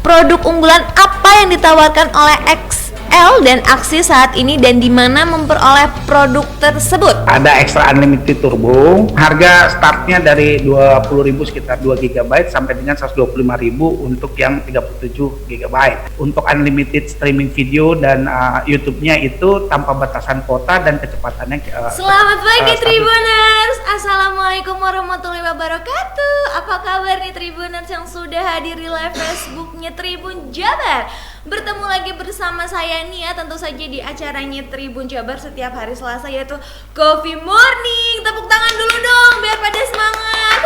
Produk unggulan apa yang ditawarkan oleh XL dan Aksi saat ini dan di mana memperoleh produk tersebut? Ada Extra Unlimited Turbo, harga startnya dari 20.000 sekitar 2 GB sampai dengan 125.000 untuk yang 37 GB. Untuk unlimited streaming video dan YouTube-nya itu tanpa batasan kuota dan kecepatannya Selamat pagi Tribuners, Assalamualaikum warahmatullahi wabarakatuh. Apa kabar nih Tribuners yang sudah hadir di live Facebooknya Tribun Jabar? Bertemu lagi bersama saya Nia, tentu saja di acaranya Tribun Jabar setiap hari Selasa, yaitu Coffee Morning. Tepuk tangan dulu dong biar pada semangat.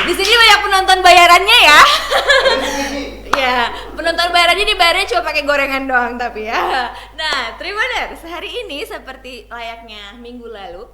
Di sini banyak penonton bayarannya ya. Ya, penonton bayarannya dibayarnya cuma pakai gorengan doang tapi ya. Nah, Tribuners, hari ini seperti layaknya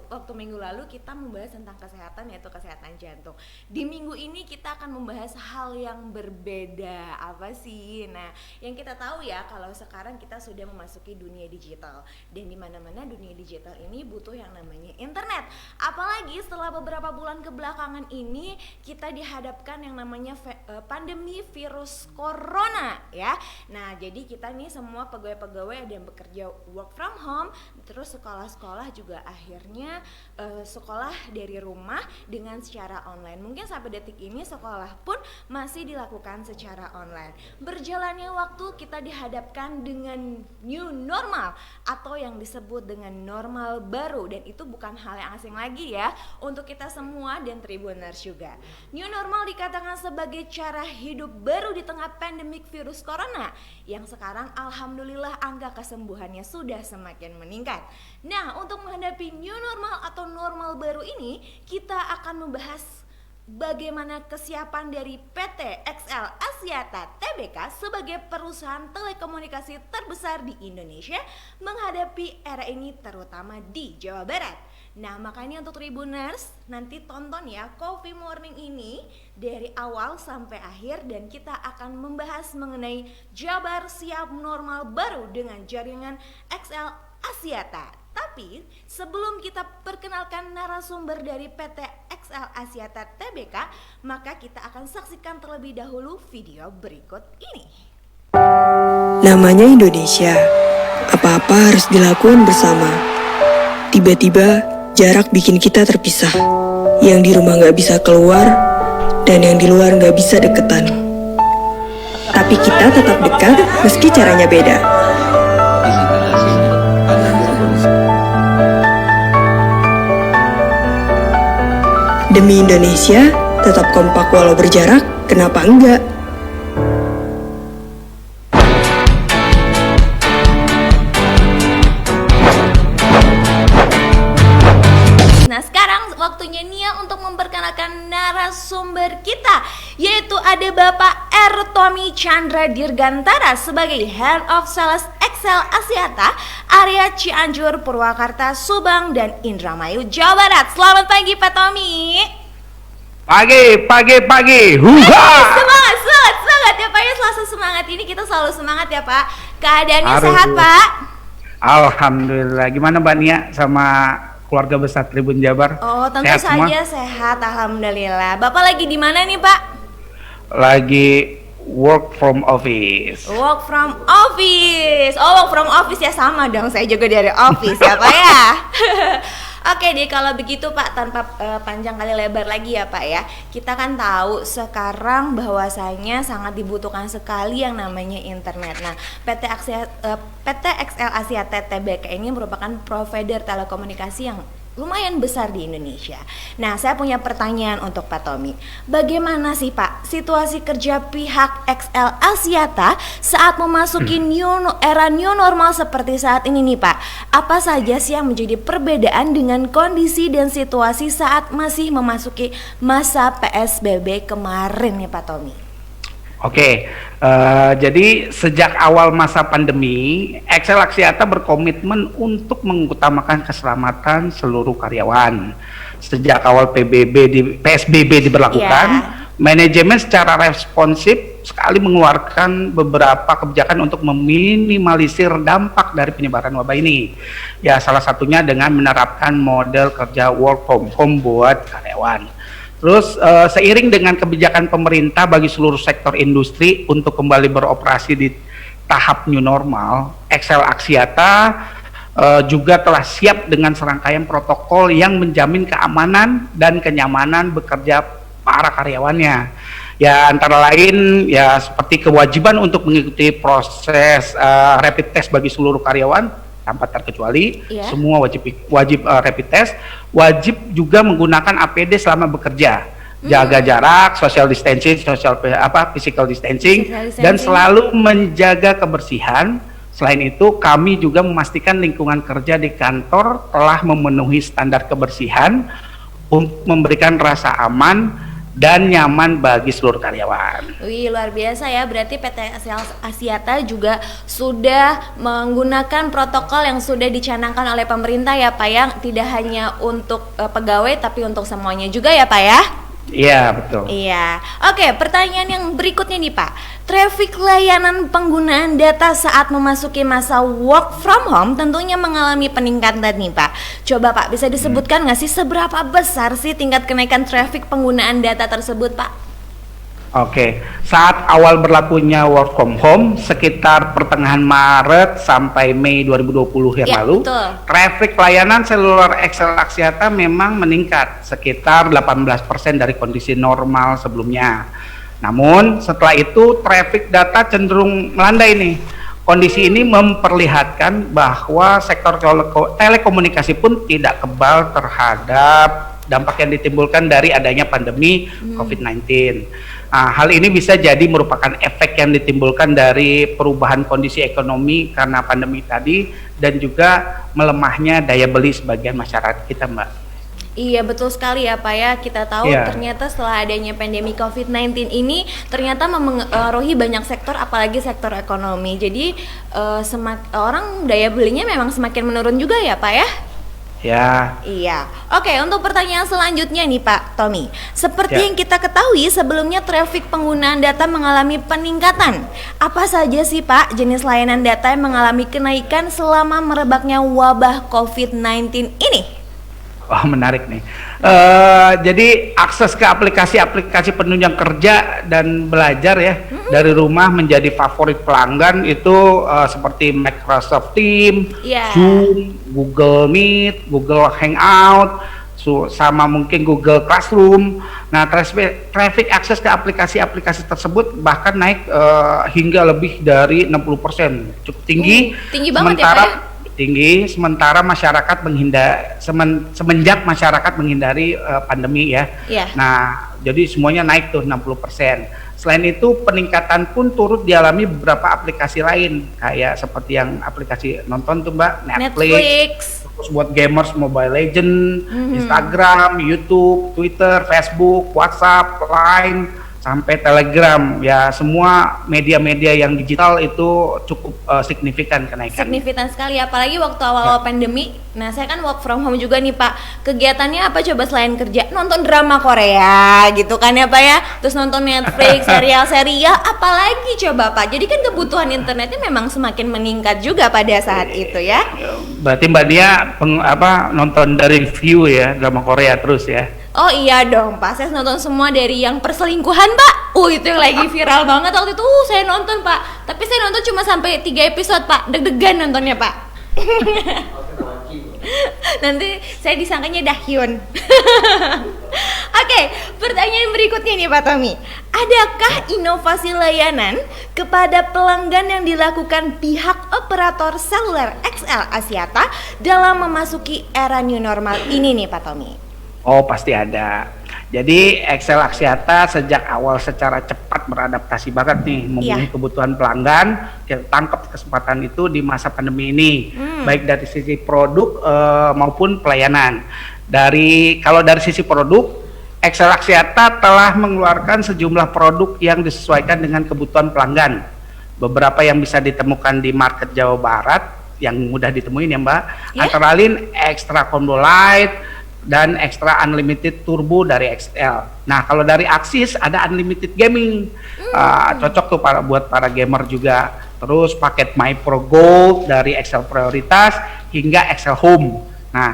waktu minggu lalu kita membahas tentang kesehatan, yaitu kesehatan jantung. Di minggu ini kita akan membahas hal yang berbeda. Apa sih? Nah, yang kita tahu ya kalau sekarang kita sudah memasuki dunia digital, dan di mana-mana dunia digital ini butuh yang namanya internet. Apalagi setelah beberapa bulan kebelakangan ini kita dihadapkan yang namanya pandemi virus corona ya. Nah, jadi kita nih semua pegawai-pegawai ada yang bekerja work from home, terus sekolah-sekolah juga akhirnya sekolah dari rumah dengan secara online. Mungkin sampai detik ini sekolah pun masih dilakukan secara online. Berjalannya waktu kita dihadapkan dengan new normal atau yang disebut dengan normal baru, dan itu bukan hal yang asing lagi ya untuk kita semua dan Tribuners juga. New normal dikatakan sebagai cara hidup baru di tengah pandemik virus corona yang sekarang alhamdulillah angka kesembuhannya sudah semakin meningkat. Nah, untuk menghadapi new normal atau normal baru ini, kita akan membahas bagaimana kesiapan dari PT XL Axiata Tbk sebagai perusahaan telekomunikasi terbesar di Indonesia menghadapi era ini terutama di Jawa Barat. Nah, makanya untuk Tribuners nanti tonton ya Coffee Morning ini dari awal sampai akhir, dan kita akan membahas mengenai Jabar siap normal baru dengan jaringan XL Axiata. Tapi sebelum kita perkenalkan narasumber dari PT XL Axiata Tbk, maka kita akan saksikan terlebih dahulu video berikut ini. Namanya Indonesia, apa-apa harus dilakukan bersama. Tiba-tiba jarak bikin kita terpisah. Yang di rumah gak bisa keluar, dan yang di luar gak bisa deketan. Tapi kita tetap dekat meski caranya beda. Demi Indonesia, tetap kompak walau berjarak, kenapa enggak? Nah, sekarang waktunya Nia untuk memperkenalkan narasumber kita, yaitu ada Bapak R. Tommy Chandra Dirgantara sebagai Head of Sales XL Axiata area Cianjur, Purwakarta, Subang, dan Indramayu, Jawa Barat. Selamat pagi Pak Tommy. Pagi. Huha! Semangat ya Pak ya, Selasa semangat ini kita selalu semangat ya Pak. Keadaannya sehat Pak? Alhamdulillah. Gimana Mbak Nia sama keluarga besar Tribun Jabar? Oh, tentu sehat saja semua? Sehat, alhamdulillah. Bapak lagi di mana nih Pak? Lagi work from office. Work from office. Oh, work from office ya, sama dong. Saya juga dari office ya Pak ya. Oke deh, kalau begitu Pak, tanpa panjang kali lebar lagi ya Pak ya. Kita kan tahu sekarang bahwasanya sangat dibutuhkan sekali yang namanya internet. Nah, PT XL Axiata Tbk ini merupakan provider telekomunikasi yang lumayan besar di Indonesia. Nah, saya punya pertanyaan untuk Pak Tommy. Bagaimana sih Pak situasi kerja pihak XL Axiata saat memasuki era new normal seperti saat ini nih Pak? Apa saja sih yang menjadi perbedaan dengan kondisi dan situasi saat masih memasuki masa PSBB kemarin nih Pak Tommy? Oke, jadi sejak awal masa pandemi, XL Axiata berkomitmen untuk mengutamakan keselamatan seluruh karyawan. Sejak awal PSBB diberlakukan, manajemen secara responsif sekali mengeluarkan beberapa kebijakan untuk meminimalisir dampak dari penyebaran wabah ini. Ya, salah satunya dengan menerapkan model kerja work from home buat karyawan. Terus seiring dengan kebijakan pemerintah bagi seluruh sektor industri untuk kembali beroperasi di tahap new normal, XL Axiata juga telah siap dengan serangkaian protokol yang menjamin keamanan dan kenyamanan bekerja para karyawannya. Ya antara lain ya seperti kewajiban untuk mengikuti proses rapid test bagi seluruh karyawan tanpa terkecuali, semua wajib rapid test, wajib juga menggunakan APD selama bekerja, jaga jarak, social distancing, physical distancing, dan selalu menjaga kebersihan. Selain itu, kami juga memastikan lingkungan kerja di kantor telah memenuhi standar kebersihan untuk memberikan rasa aman dan nyaman bagi seluruh karyawan. Wih, luar biasa ya, berarti PT Axiata juga sudah menggunakan protokol yang sudah dicanangkan oleh pemerintah ya Pak ya, tidak hanya untuk pegawai tapi untuk semuanya juga ya Pak ya? Iya, betul. Iya. Oke, pertanyaan yang berikutnya nih Pak. Traffic layanan penggunaan data saat memasuki masa work from home tentunya mengalami peningkatan nih Pak. Coba Pak, bisa disebutkan nggak sih seberapa besar sih tingkat kenaikan traffic penggunaan data tersebut Pak? Oke, saat awal berlakunya work from home sekitar pertengahan Maret sampai Mei 2020 yang lalu, betul. Traffic layanan seluler XL Axiata memang meningkat sekitar 18% dari kondisi normal sebelumnya. Namun setelah itu traffic data cenderung melandai nih. Kondisi ini memperlihatkan bahwa sektor telekomunikasi pun tidak kebal terhadap dampak yang ditimbulkan dari adanya pandemi COVID-19. Nah, hal ini bisa jadi merupakan efek yang ditimbulkan dari perubahan kondisi ekonomi karena pandemi tadi dan juga melemahnya daya beli sebagian masyarakat kita, Mbak. Iya betul sekali ya Pak ya, kita tahu ternyata setelah adanya pandemi COVID-19 ini ternyata memengaruhi banyak sektor apalagi sektor ekonomi. Jadi orang daya belinya memang semakin menurun juga ya Pak ya? Ya. Iya. Oke, untuk pertanyaan selanjutnya nih Pak Tommy. Seperti yang kita ketahui sebelumnya traffic penggunaan data mengalami peningkatan. Apa saja sih Pak jenis layanan data yang mengalami kenaikan selama merebaknya wabah COVID-19 ini? Wah, menarik nih. Jadi akses ke aplikasi-aplikasi penunjang kerja dan belajar ya dari rumah menjadi favorit pelanggan itu seperti Microsoft Teams, Zoom, Google Meet, Google Hangout, sama mungkin Google Classroom. Nah, traffic akses ke aplikasi-aplikasi tersebut bahkan naik hingga lebih dari 60%, cukup tinggi. Tinggi banget ya Pak ya? Tinggi, sementara masyarakat semenjak masyarakat menghindari pandemi ya. Nah, jadi semuanya naik tuh 60%. Selain itu peningkatan pun turut dialami beberapa aplikasi lain kayak seperti yang aplikasi nonton tuh Mbak, Netflix. Terus buat gamers Mobile Legends, Instagram, YouTube, Twitter, Facebook, WhatsApp, Line, sampai Telegram, ya semua media-media yang digital itu cukup signifikan kenaikan. Signifikan sekali, apalagi waktu awal-awal pandemi. Nah, saya kan work from home juga nih Pak. Kegiatannya apa coba selain kerja? Nonton drama Korea gitu kan ya Pak ya. Terus nonton Netflix, serial-serial, apalagi coba Pak. Jadi kan kebutuhan internetnya memang semakin meningkat juga pada saat itu ya. Berarti Mbak Dia nonton dari view ya, drama Korea terus ya. Oh iya dong Pak, saya nonton semua dari yang perselingkuhan Pak. Itu yang lagi viral banget waktu itu. Saya nonton Pak, tapi saya nonton cuma sampai 3 episode Pak. Deg-degan nontonnya Pak. Nanti saya disangkanya Dahyun. Oke, pertanyaan berikutnya nih Pak Tommy. Adakah inovasi layanan kepada pelanggan yang dilakukan pihak operator seluler XL Axiata dalam memasuki era new normal ini nih Pak Tommy? Oh, pasti ada. Jadi XL Axiata sejak awal secara cepat beradaptasi banget nih memenuhi kebutuhan pelanggan. Kita tangkap kesempatan itu di masa pandemi ini, baik dari sisi produk maupun pelayanan. Kalau dari sisi produk, XL Axiata telah mengeluarkan sejumlah produk yang disesuaikan dengan kebutuhan pelanggan. Beberapa yang bisa ditemukan di market Jawa Barat yang mudah ditemuin ya Mbak. Antara lain Extra Combo Lite dan Extra Unlimited Turbo dari XL. Nah, kalau dari Axis ada Unlimited Gaming, cocok tuh buat para gamer juga. Terus paket My Pro Gold dari XL Prioritas hingga XL Home. Nah,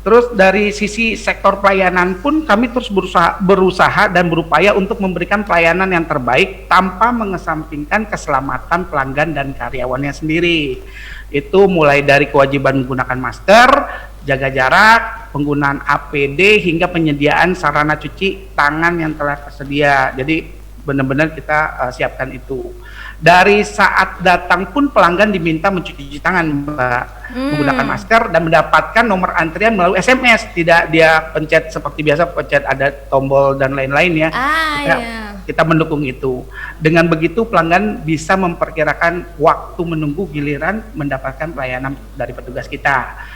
Terus dari sisi sektor pelayanan pun kami terus berusaha dan berupaya untuk memberikan pelayanan yang terbaik tanpa mengesampingkan keselamatan pelanggan dan karyawannya sendiri. Itu mulai dari kewajiban menggunakan masker, jaga jarak, penggunaan APD hingga penyediaan sarana cuci tangan yang telah tersedia. Jadi benar-benar kita siapkan itu. Dari saat datang pun pelanggan diminta mencuci tangan, Mbak, menggunakan masker dan mendapatkan nomor antrian melalui SMS. Tidak dia pencet seperti biasa, pencet ada tombol dan lain-lain ya. Kita mendukung itu. Dengan begitu pelanggan bisa memperkirakan waktu menunggu giliran mendapatkan pelayanan dari petugas kita.